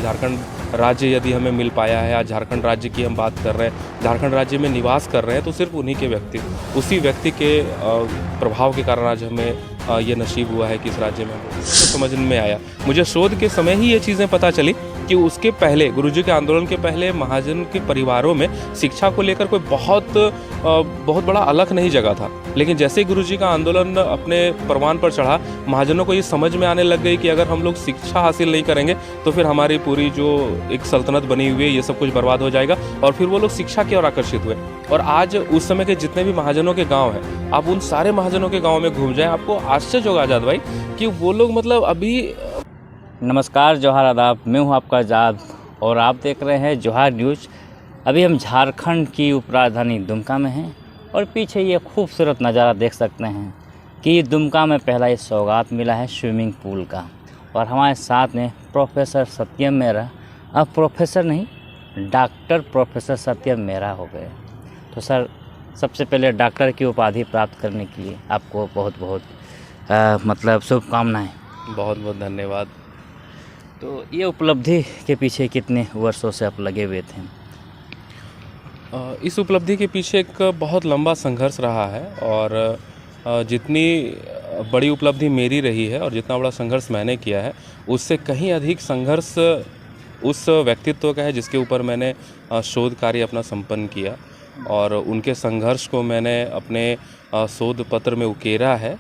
झारखंड राज्य यदि हमें मिल पाया है, आज झारखंड राज्य की हम बात कर रहे हैं, झारखंड राज्य में निवास कर रहे हैं, तो सिर्फ उन्हीं के व्यक्ति, उसी व्यक्ति के प्रभाव के कारण आज हमें ये नसीब हुआ है कि इस राज्य में तो समझ में आया। मुझे शोध के समय ही ये चीज़ें पता चली कि उसके पहले, गुरुजी के आंदोलन के पहले महाजन के परिवारों में शिक्षा को लेकर कोई बहुत बड़ा अलख नहीं जगा था। लेकिन जैसे ही गुरुजी का आंदोलन अपने परवान पर चढ़ा, महाजनों को ये समझ में आने लग गई कि अगर हम लोग शिक्षा हासिल नहीं करेंगे तो फिर हमारी पूरी जो एक सल्तनत बनी हुई है ये सब कुछ बर्बाद हो जाएगा। और फिर वो लोग शिक्षा की ओर आकर्षित हुए। और आज उस समय के जितने भी महाजनों के गाँव हैं, आप उन सारे महाजनों के गाँव में घूम जाएं, आपको आश्चर्य होगा आज़ाद भाई कि वो लोग मतलब अभी। नमस्कार, जोहार, आदाब। मैं हूं आपका आज़ाद और आप देख रहे हैं जोहार न्यूज़। अभी हम झारखंड की उपराजधानी दुमका में हैं और पीछे ये खूबसूरत नज़ारा देख सकते हैं कि दुमका में पहला ये सौगात मिला है स्विमिंग पूल का। और हमारे साथ में प्रोफेसर सत्यम मेहरा, अब प्रोफेसर नहीं, डॉक्टर प्रोफेसर सत्यम मेहरा हो गए। तो सर, सबसे पहले डॉक्टर की उपाधि प्राप्त करने के लिए आपको बहुत बहुत शुभकामनाएँ। बहुत बहुत धन्यवाद। तो ये उपलब्धि के पीछे कितने वर्षों से आप लगे हुए थे? इस उपलब्धि के पीछे एक बहुत लंबा संघर्ष रहा है। और जितनी बड़ी उपलब्धि मेरी रही है और जितना बड़ा संघर्ष मैंने किया है, उससे कहीं अधिक संघर्ष उस व्यक्तित्व का है जिसके ऊपर मैंने शोध कार्य अपना संपन्न किया। और उनके संघर्ष को मैंने अपने शोध पत्र में उकेरा है।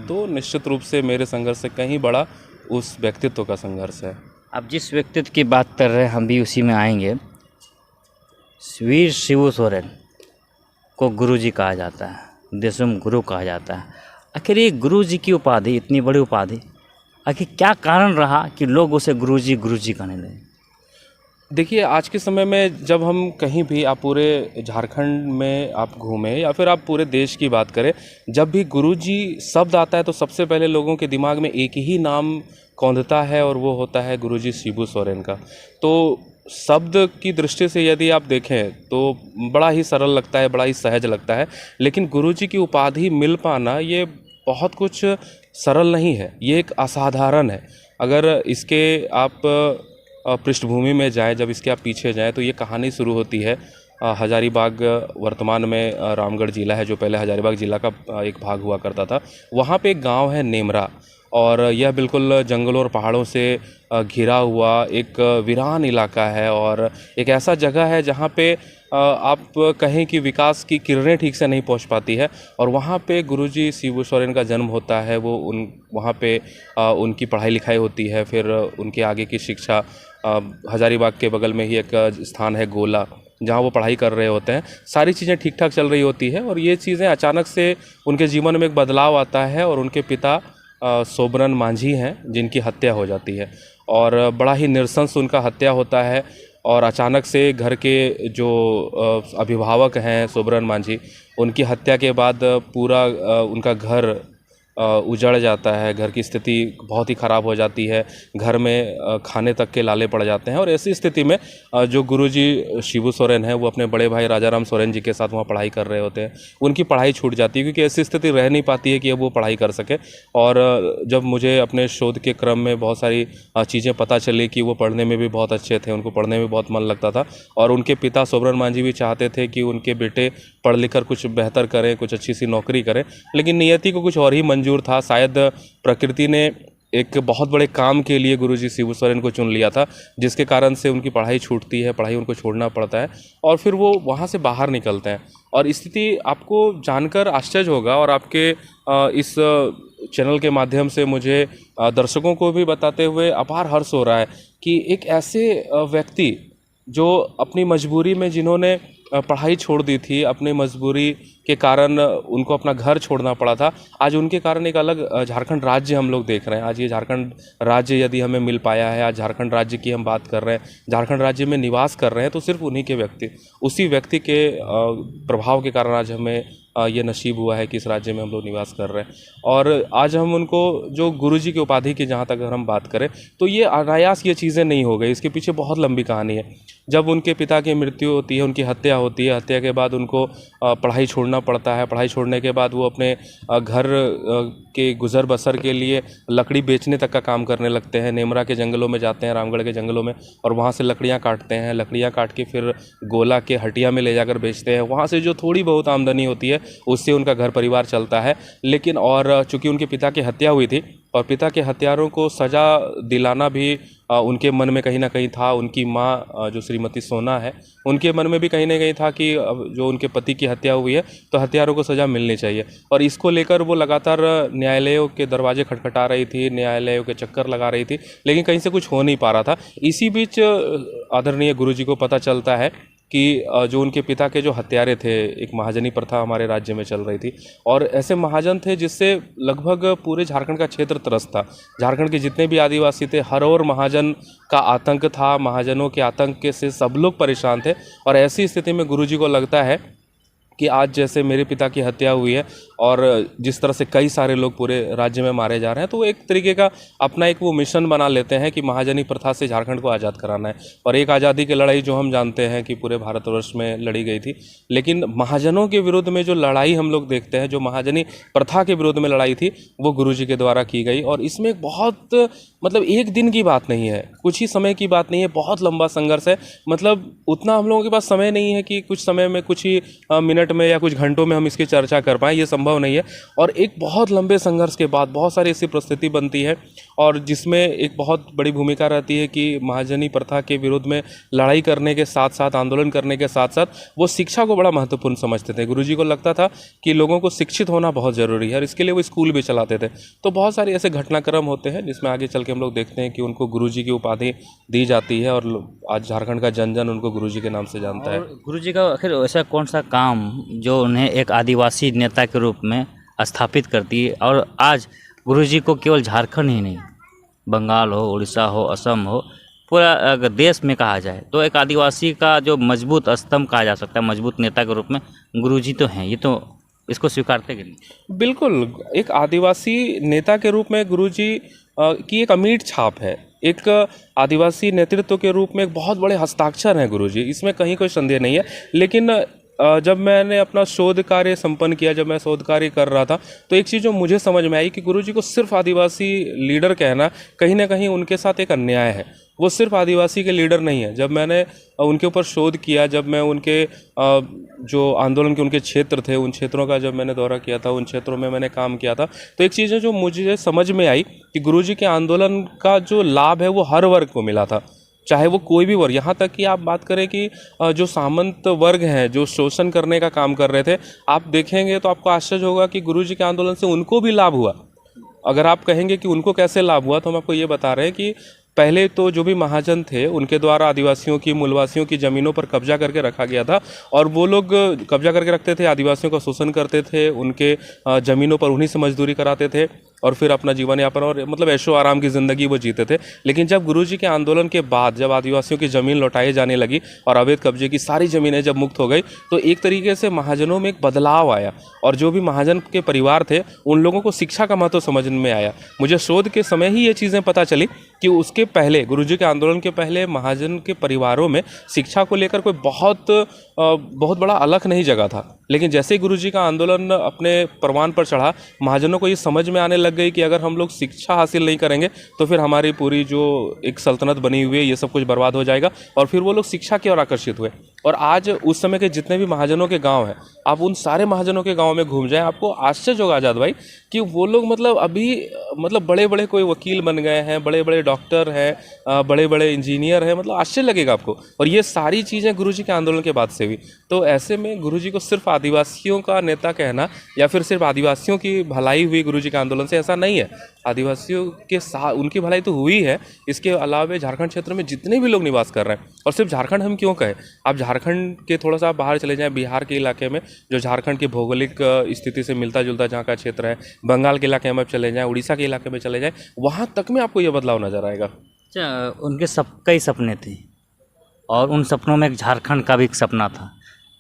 तो निश्चित रूप से मेरे संघर्ष से कहीं बड़ा उस व्यक्तित्व का संघर्ष है। आप जिस व्यक्तित्व की बात कर रहे हैं हम भी उसी में आएंगे। वीर शिबू सोरेन को गुरुजी कहा जाता है, देशम गुरु कहा जाता है। आखिर ये गुरुजी की उपाधि, इतनी बड़ी उपाधि, आखिर क्या कारण रहा कि लोग उसे गुरुजी कहने लगे? देखिए, आज के समय में जब हम कहीं भी, आप पूरे झारखंड में आप घूमें या फिर आप पूरे देश की बात करें, जब भी गुरुजी शब्द आता है तो सबसे पहले लोगों के दिमाग में एक ही नाम कौंधता है और वो होता है गुरुजी शिबू सोरेन का। तो शब्द की दृष्टि से यदि आप देखें तो बड़ा ही सरल लगता है, बड़ा ही सहज लगता है। लेकिन गुरुजी की उपाधि मिल पाना ये बहुत कुछ सरल नहीं है, ये एक असाधारण है। अगर इसके आप पृष्ठभूमि में जाएं, जब इसके आप पीछे जाएं, तो ये कहानी शुरू होती है हजारीबाग, वर्तमान में रामगढ़ जिला है, जो पहले हजारीबाग जिला का एक भाग हुआ करता था। वहाँ पे एक गांव है नेमरा, और यह बिल्कुल जंगलों और पहाड़ों से घिरा हुआ एक वीरान इलाका है। और एक ऐसा जगह है जहाँ पे आप कहें कि विकास की किरणें ठीक से नहीं पहुँच पाती है। और वहाँ पे गुरुजी शिबू सोरेन का जन्म होता है। वो वहाँ पे उनकी पढ़ाई लिखाई होती है। फिर उनके आगे की शिक्षा हजारीबाग के बगल में ही एक स्थान है गोला, जहाँ वो पढ़ाई कर रहे होते हैं। सारी चीज़ें ठीक ठाक चल रही होती है और ये चीज़ें अचानक से उनके जीवन में एक बदलाव आता है और उनके पिता सोबरन मांझी हैं, जिनकी हत्या हो जाती है। और बड़ा ही नृशंस उनका हत्या होता है। और अचानक से घर के जो अभिभावक हैं सोबरन मांझी, उनकी हत्या के बाद पूरा उनका घर उजड़ जाता है। घर की स्थिति बहुत ही ख़राब हो जाती है। घर में खाने तक के लाले पड़ जाते हैं। और ऐसी स्थिति में जो गुरुजी शिबू सोरेन हैं, वो अपने बड़े भाई राजाराम सोरेन जी के साथ वहाँ पढ़ाई कर रहे होते हैं। उनकी पढ़ाई छूट जाती है क्योंकि ऐसी स्थिति रह नहीं पाती है कि अब वो पढ़ाई कर सके। और जब मुझे अपने शोध के क्रम में बहुत सारी चीज़ें पता चली कि वो पढ़ने में भी बहुत अच्छे थे, उनको पढ़ने में बहुत मन लगता था। और उनके पिता सोबरन मांझी भी चाहते थे कि उनके बेटे पढ़ लिख कर कुछ बेहतर करें, कुछ अच्छी सी नौकरी करें। लेकिन नियति को कुछ और ही मंजूर था। शायद प्रकृति ने एक बहुत बड़े काम के लिए गुरुजी शिबू सोरेन को चुन लिया था, जिसके कारण से उनकी पढ़ाई छूटती है, पढ़ाई उनको छोड़ना पड़ता है। और फिर वो वहाँ से बाहर निकलते हैं। और स्थिति आपको जानकर आश्चर्य होगा और आपके इस चैनल के माध्यम से मुझे दर्शकों को भी बताते हुए अपार हर्ष हो रहा है कि एक ऐसे व्यक्ति जो अपनी मजबूरी में, जिन्होंने पढ़ाई छोड़ दी थी, अपनी मजबूरी के कारण उनको अपना घर छोड़ना पड़ा था, आज उनके कारण एक अलग झारखंड राज्य हम लोग देख रहे हैं। आज ये झारखंड राज्य यदि हमें मिल पाया है, आज झारखंड राज्य की हम बात कर रहे हैं, झारखंड राज्य में निवास कर रहे हैं, तो सिर्फ उन्हीं के व्यक्ति, उसी व्यक्ति के प्रभाव के कारण आज हमें ये नसीब हुआ है कि इस राज्य में हम लोग निवास कर रहे हैं। और आज हम उनको, जो गुरुजी की उपाधि की जहाँ तक अगर हम बात करें, तो ये अनायास ये चीज़ें नहीं हो गई। इसके पीछे बहुत लंबी कहानी है। जब उनके पिता की मृत्यु होती है, उनकी हत्या होती है, हत्या के बाद उनको पढ़ाई छोड़ना छोड़ना पड़ता है। पढ़ाई छोड़ने के बाद वो अपने घर के गुज़र बसर के लिए लकड़ी बेचने तक का काम करने लगते हैं। नेमरा के जंगलों में जाते हैं, रामगढ़ के जंगलों में, और वहाँ से लकड़ियाँ काटते हैं। लकड़ियाँ काट के फिर गोला के हटिया में ले जाकर बेचते हैं। वहाँ से जो थोड़ी बहुत आमदनी होती है उससे उनका घर परिवार चलता है। लेकिन और चूँकि उनके पिता की हत्या हुई थी और पिता के हत्यारों को सज़ा दिलाना भी उनके मन में कहीं ना कहीं था। उनकी माँ जो श्रीमती सोना है, उनके मन में भी कहीं ना कहीं था कि अब जो उनके पति की हत्या हुई है तो हत्यारों को सज़ा मिलनी चाहिए। और इसको लेकर वो लगातार न्यायालयों के दरवाजे खटखटा रही थी, न्यायालयों के चक्कर लगा रही थी, लेकिन कहीं से कुछ हो नहीं पा रहा था। इसी बीच आदरणीय गुरुजी को पता चलता है कि जो उनके पिता के जो हत्यारे थे, एक महाजनी प्रथा हमारे राज्य में चल रही थी, और ऐसे महाजन थे जिससे लगभग पूरे झारखंड का क्षेत्र त्रस्त था। झारखंड के जितने भी आदिवासी थे, हर ओर महाजन का आतंक था। महाजनों के आतंक से सब लोग परेशान थे। और ऐसी स्थिति में गुरुजी को लगता है कि आज जैसे मेरे पिता की हत्या हुई है और जिस तरह से कई सारे लोग पूरे राज्य में मारे जा रहे हैं, तो वो एक तरीके का अपना एक वो मिशन बना लेते हैं कि महाजनी प्रथा से झारखंड को आज़ाद कराना है। और एक आज़ादी की लड़ाई जो हम जानते हैं कि पूरे भारतवर्ष में लड़ी गई थी, लेकिन महाजनों के विरुद्ध में जो लड़ाई हम लोग देखते हैं, जो महाजनी प्रथा के विरुद्ध में लड़ाई थी, वो गुरुजी के द्वारा की गई। और इसमें बहुत मतलब एक दिन की बात नहीं है, कुछ ही समय की बात नहीं है, बहुत लंबा संघर्ष है। मतलब उतना हम लोगों के पास समय नहीं है कि कुछ समय में, कुछ ही मिनट में या कुछ घंटों में हम इसकी चर्चा कर पाएँ, ये संभव नहीं है। और एक बहुत लंबे संघर्ष के बाद बहुत सारी ऐसी परिस्थिति बनती है और जिसमें एक बहुत बड़ी भूमिका रहती है कि महाजनी प्रथा के विरुद्ध में लड़ाई करने के साथ साथ, आंदोलन करने के साथ साथ, वो शिक्षा को बड़ा महत्वपूर्ण समझते थे। गुरुजी को लगता था कि लोगों को शिक्षित होना बहुत ज़रूरी है और इसके लिए वो स्कूल भी चलाते थे। तो बहुत सारे ऐसे घटनाक्रम होते हैं जिसमें आगे चल के हम लोग देखते हैं कि उनको गुरुजी की उपाधि दी जाती है और आज झारखंड का जन जन उनको गुरुजी के नाम से जानता है। गुरुजी का आखिर ऐसा कौन सा काम जो उन्हें एक आदिवासी नेता के रूप में स्थापित करती है, और आज गुरुजी को केवल झारखंड ही नहीं, बंगाल हो, उड़ीसा हो, असम हो, पूरा अगर देश में कहा जाए तो एक आदिवासी का जो मजबूत स्तंभ कहा जा सकता है, मजबूत नेता के रूप में गुरुजी तो हैं। ये तो इसको स्वीकारते कि नहीं? बिल्कुल, एक आदिवासी नेता के रूप में गुरुजी की एक अमिट छाप है। एक आदिवासी नेतृत्व के रूप में एक बहुत बड़े हस्ताक्षर हैं गुरुजी, इसमें कहीं कोई संदेह नहीं है। लेकिन जब मैंने अपना शोध कार्य संपन्न किया, जब मैं शोध कार्य कर रहा था, तो एक चीज़ जो मुझे समझ में आई कि गुरुजी को सिर्फ आदिवासी लीडर कहना कहीं ना कहीं उनके साथ एक अन्याय है। वो सिर्फ आदिवासी के लीडर नहीं है। जब मैंने उनके ऊपर शोध किया, जब मैं उनके जो आंदोलन के उनके क्षेत्र थे, उन क्षेत्रों का जब मैंने दौरा किया था, उन क्षेत्रों में मैंने काम किया था, तो एक चीज़ है जो मुझे समझ में आई कि गुरुजी के आंदोलन का जो लाभ है वो हर वर्ग को मिला था, चाहे वो कोई भी वर्ग। यहाँ तक कि आप बात करें कि जो सामंत वर्ग हैं, जो शोषण करने का काम कर रहे थे, आप देखेंगे तो आपको आश्चर्य होगा कि गुरुजी के आंदोलन से उनको भी लाभ हुआ। अगर आप कहेंगे कि उनको कैसे लाभ हुआ, तो हम आपको ये बता रहे हैं कि पहले तो जो भी महाजन थे उनके द्वारा आदिवासियों की, मूलवासियों की ज़मीनों पर कब्जा करके रखा गया था और वो लोग कब्जा करके रखते थे, आदिवासियों का शोषण करते थे, उनके ज़मीनों पर उन्हीं से मजदूरी कराते थे और फिर अपना जीवन यापन और मतलब ऐशो आराम की ज़िंदगी वो जीते थे। लेकिन जब गुरुजी के आंदोलन के बाद जब आदिवासियों की ज़मीन लौटाई जाने लगी और अवैध कब्जे की सारी ज़मीनें जब मुक्त हो गई, तो एक तरीके से महाजनों में एक बदलाव आया और जो भी महाजन के परिवार थे उन लोगों को शिक्षा का महत्व समझ में आया। मुझे शोध के समय ही ये चीज़ें पता चली कि उसके पहले, गुरुजी के आंदोलन के पहले, महाजन के परिवारों में शिक्षा को लेकर कोई बहुत बड़ा अलख नहीं जगा था। लेकिन जैसे ही गुरुजी का आंदोलन अपने परवान पर चढ़ा, महाजनों को ये समझ में आने लग गई कि अगर हम लोग शिक्षा हासिल नहीं करेंगे तो फिर हमारी पूरी जो एक सल्तनत बनी हुई है ये सब कुछ बर्बाद हो जाएगा। और फिर वो लोग शिक्षा की ओर आकर्षित हुए। और आज उस समय के जितने भी महाजनों के गांव हैं, आप उन सारे महाजनों के गांव में घूम जाएं, आपको आश्चर्य होगा आज़ाद भाई कि वो लोग मतलब अभी मतलब बड़े बड़े कोई वकील बन गए हैं, बड़े बड़े डॉक्टर हैं, बड़े बड़े इंजीनियर हैं, मतलब आश्चर्य लगेगा आपको। और ये सारी चीज़ें गुरुजी के आंदोलन के बाद से हुई। तो ऐसे में गुरुजी को सिर्फ आदिवासियों का नेता कहना या फिर सिर्फ आदिवासियों की भलाई हुई गुरुजी के आंदोलन से, ऐसा नहीं है। आदिवासियों के साथ उनकी भलाई तो हुई है, इसके अलावा झारखंड क्षेत्र में जितने भी लोग निवास कर रहे हैं, और सिर्फ झारखंड हम क्यों कहें, आप झारखंड के थोड़ा सा बाहर चले जाएं, बिहार के इलाके में जो झारखंड की भौगोलिक स्थिति से मिलता जुलता जहाँ का क्षेत्र है, बंगाल के इलाके में आप चले जाएँ, उड़ीसा के इलाके में चले जाएँ, वहाँ तक में आपको ये बदलाव नजर आएगा। अच्छा, उनके कई सपने थे और उन सपनों में एक झारखंड का भी एक सपना था।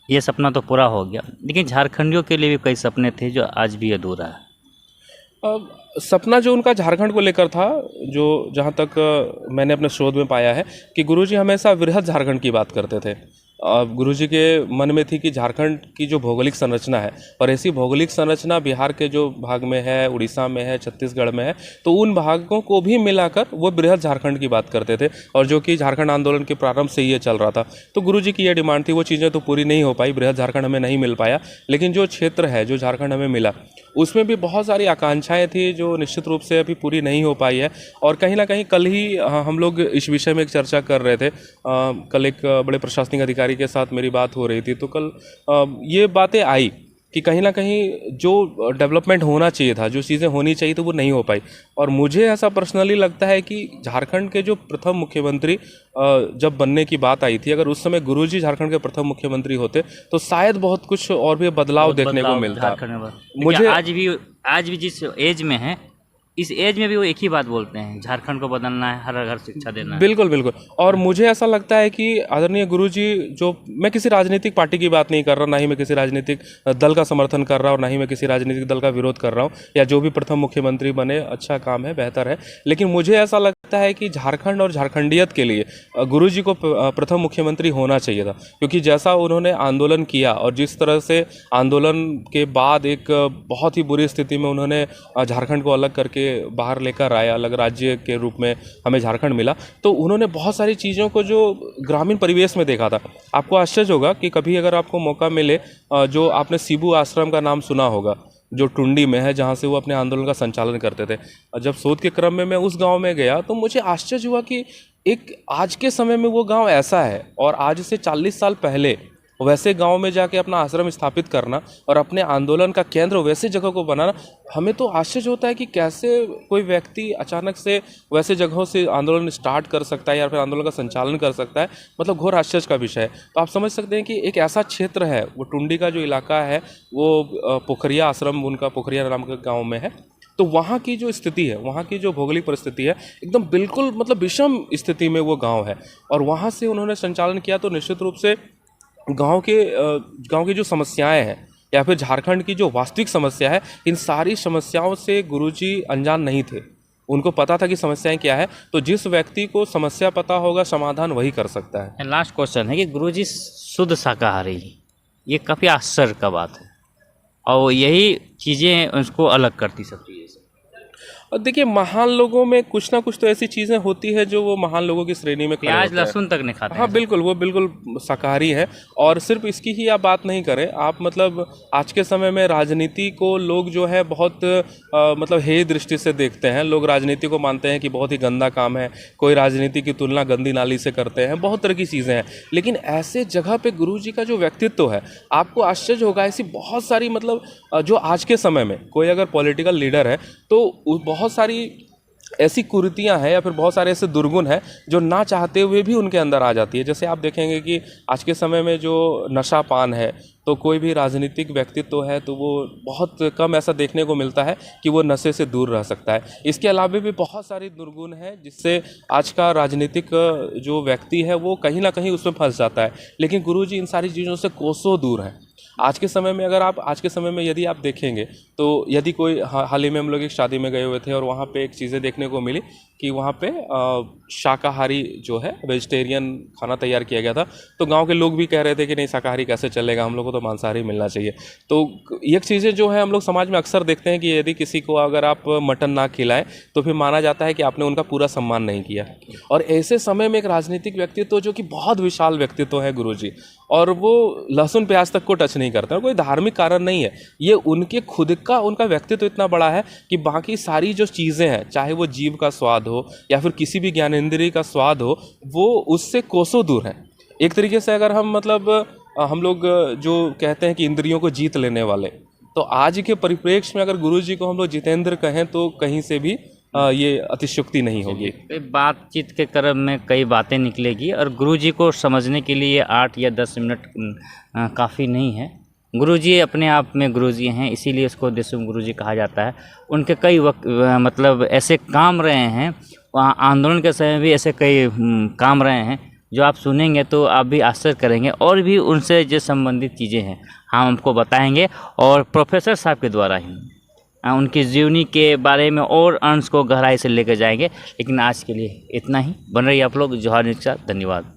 ये सपना तो पूरा हो गया, लेकिन झारखंडियों के लिए भी कई सपने थे जो आज भी अधूरा है। सपना जो उनका झारखंड को लेकर था, जो जहाँ तक मैंने अपने शोध में पाया है कि गुरुजी हमेशा वृहद झारखंड की बात करते थे। गुरुजी के मन में थी कि झारखंड की जो भौगोलिक संरचना है, और ऐसी भौगोलिक संरचना बिहार के जो भाग में है, उड़ीसा में है, छत्तीसगढ़ में है, तो उन भागों को भी मिलाकर वो बृहद झारखंड की बात करते थे, और जो कि झारखंड आंदोलन के प्रारंभ से ही ये चल रहा था। तो गुरुजी की ये डिमांड थी, वो चीज़ें तो पूरी नहीं हो पाई, बृहद झारखंड हमें नहीं मिल पाया, लेकिन जो क्षेत्र है, जो झारखंड हमें मिला, उसमें भी बहुत सारी आकांक्षाएं थी जो निश्चित रूप से अभी पूरी नहीं हो पाई है। और कहीं ना कहीं कल ही हम लोग इस विषय में एक चर्चा कर रहे थे, कल एक बड़े प्रशासनिक अधिकारी के साथ मेरी बात हो रही थी, तो कल ये बातें आई कि कहीं ना कहीं जो डेवलपमेंट होना चाहिए था, जो चीज़ें होनी चाहिए, तो वो नहीं हो पाई। और मुझे ऐसा पर्सनली लगता है कि झारखंड के जो प्रथम मुख्यमंत्री जब बनने की बात आई थी, अगर उस समय गुरुजी झारखंड के प्रथम मुख्यमंत्री होते तो शायद बहुत कुछ और भी बदलाव देखने को मिलता। मुझे आज भी जिस एज में है, इस एज में भी वो एक ही बात बोलते हैं, झारखंड को बदलना है, हर घर शिक्षा देना है। बिल्कुल बिल्कुल। और मुझे ऐसा लगता है कि आदरणीय गुरुजी, जो मैं किसी राजनीतिक पार्टी की बात नहीं कर रहा, ना ही मैं किसी राजनीतिक दल का समर्थन कर रहा हूँ, ना ही मैं किसी राजनीतिक दल का विरोध कर रहा हूँ, या जो भी प्रथम मुख्यमंत्री बने अच्छा काम है, बेहतर है, लेकिन मुझे ऐसा लगता है कि झारखंड और झारखंडियत के लिए गुरुजी को प्रथम मुख्यमंत्री होना चाहिए था। क्योंकि जैसा उन्होंने आंदोलन किया और जिस तरह से आंदोलन के बाद एक बहुत ही बुरी स्थिति में उन्होंने झारखंड को अलग करके बाहर लेकर आए, अलग राज्य के रूप में हमें झारखंड मिला, तो उन्होंने बहुत सारी चीज़ों को जो ग्रामीण परिवेश में देखा था। आपको आश्चर्य होगा कि कभी अगर आपको मौका मिले, जो आपने शिबू आश्रम का नाम सुना होगा, जो टुंडी में है, जहाँ से वो अपने आंदोलन का संचालन करते थे, जब शोध के क्रम में मैं उस गांव में गया तो मुझे आश्चर्य हुआ कि एक आज के समय में वो गांव ऐसा है, और आज से 40 साल पहले वैसे गांव में जाके अपना आश्रम स्थापित करना और अपने आंदोलन का केंद्र वैसे जगह को बनाना, हमें तो आश्चर्य होता है कि कैसे कोई व्यक्ति अचानक से वैसे जगहों से आंदोलन स्टार्ट कर सकता है या फिर आंदोलन का संचालन कर सकता है। मतलब घोर आश्चर्य का विषय है। तो आप समझ सकते हैं कि एक ऐसा क्षेत्र है, वो टुंडी का जो इलाका है, वो पोखरिया आश्रम, उनका पोखरिया नाम के गाँव में है। तो वहाँ की जो स्थिति है, वहाँ की जो भौगोलिक परिस्थिति है, एकदम बिल्कुल मतलब विषम स्थिति में वो गाँव है, और वहाँ से उन्होंने संचालन किया। तो निश्चित रूप से गांव की जो समस्याएं हैं, या फिर झारखंड की जो वास्तविक समस्या है, इन सारी समस्याओं से गुरुजी अनजान नहीं थे। उनको पता था कि समस्याएं क्या है। तो जिस व्यक्ति को समस्या पता होगा, समाधान वही कर सकता है। लास्ट क्वेश्चन है कि गुरुजी शुद्ध शाकाहारी, ये काफ़ी आश्चर्य का बात है, और यही चीज़ें उसको अलग करती सब चीज़ें से। और देखिए, महान लोगों में कुछ ना कुछ तो ऐसी चीज़ें होती है जो वो महान लोगों की श्रेणी में खड़े होते हैं। प्याज लहसुन तक नहीं खाते। हाँ बिल्कुल, वो बिल्कुल शाकाहारी है। और सिर्फ इसकी ही आप बात नहीं करें, आप मतलब आज के समय में राजनीति को लोग जो है बहुत मतलब हेय दृष्टि से देखते हैं। लोग राजनीति को मानते हैं कि बहुत ही गंदा काम है, कोई राजनीति की तुलना गंदी नाली से करते हैं, बहुत तरह की चीज़ें हैं। लेकिन ऐसे जगह पे गुरुजी का जो व्यक्तित्व है, आपको आश्चर्य होगा, ऐसी बहुत सारी मतलब जो आज के समय में कोई अगर पॉलिटिकल लीडर है तो बहुत सारी ऐसी कुरीतियां हैं या फिर बहुत सारे ऐसे दुर्गुण हैं जो ना चाहते हुए भी उनके अंदर आ जाती है। जैसे आप देखेंगे कि आज के समय में जो नशा पान है, तो कोई भी राजनीतिक व्यक्तित्व है तो वो बहुत कम ऐसा देखने को मिलता है कि वो नशे से दूर रह सकता है। इसके अलावा भी बहुत सारी दुर्गुण हैं जिससे आज का राजनीतिक जो व्यक्ति है वो कहीं ना कहीं उसमें फंस जाता है। लेकिन गुरुजी इन सारी चीज़ों से कोसों दूर हैं। आज के समय में आज के समय में यदि आप देखेंगे तो यदि कोई हाल ही में हम लोग एक शादी में गए हुए थे और वहाँ पे एक चीज़ें देखने को मिली कि वहाँ पे शाकाहारी जो है, वेजिटेरियन खाना तैयार किया गया था। तो गांव के लोग भी कह रहे थे कि नहीं, शाकाहारी कैसे चलेगा, हम लोग को तो मांसाहारी मिलना चाहिए। तो ये चीज़ें जो है हम लोग समाज में अक्सर देखते हैं कि यदि किसी को अगर आप मटन ना खिलाएं तो फिर माना जाता है कि आपने उनका पूरा सम्मान नहीं किया। और ऐसे समय में एक राजनीतिक व्यक्तित्व जो कि बहुत विशाल व्यक्तित्व है गुरुजी, और वो लहसुन प्याज तक को टच नहीं करते, और कोई धार्मिक कारण नहीं है, ये उनके खुद का उनका व्यक्तित्व इतना बड़ा है कि बाकी सारी जो चीज़ें हैं, चाहे वो जीव का स्वाद हो या फिर किसी भी ज्ञानेंद्रिय का स्वाद हो, वो उससे कोसों दूर है। एक तरीके से अगर हम मतलब हम लोग जो कहते हैं कि इंद्रियों को जीत लेने वाले, तो आज के परिप्रेक्ष्य में अगर गुरुजी को हम लोग जितेंद्र कहें तो कहीं से भी ये अतिशयोक्ति नहीं होगी। बातचीत के क्रम में कई बातें निकलेगी, और गुरुजी को समझने के लिए 8 या 10 मिनट काफ़ी नहीं है। गुरुजी अपने आप में गुरुजी हैं, इसीलिए उसको देशमुख गुरुजी कहा जाता है। उनके कई मतलब ऐसे काम रहे हैं, वहाँ आंदोलन के समय भी ऐसे कई काम रहे हैं जो आप सुनेंगे तो आप भी आश्चर्य करेंगे, और भी उनसे जो संबंधित चीज़ें हैं हम आपको बताएंगे, और प्रोफेसर साहब के द्वारा ही उनकी जीवनी के बारे में और अंश को गहराई से लेकर जाएंगे। लेकिन आज के लिए इतना ही। बन रही आप लोग जोहार न्यूज़ के साथ। धन्यवाद।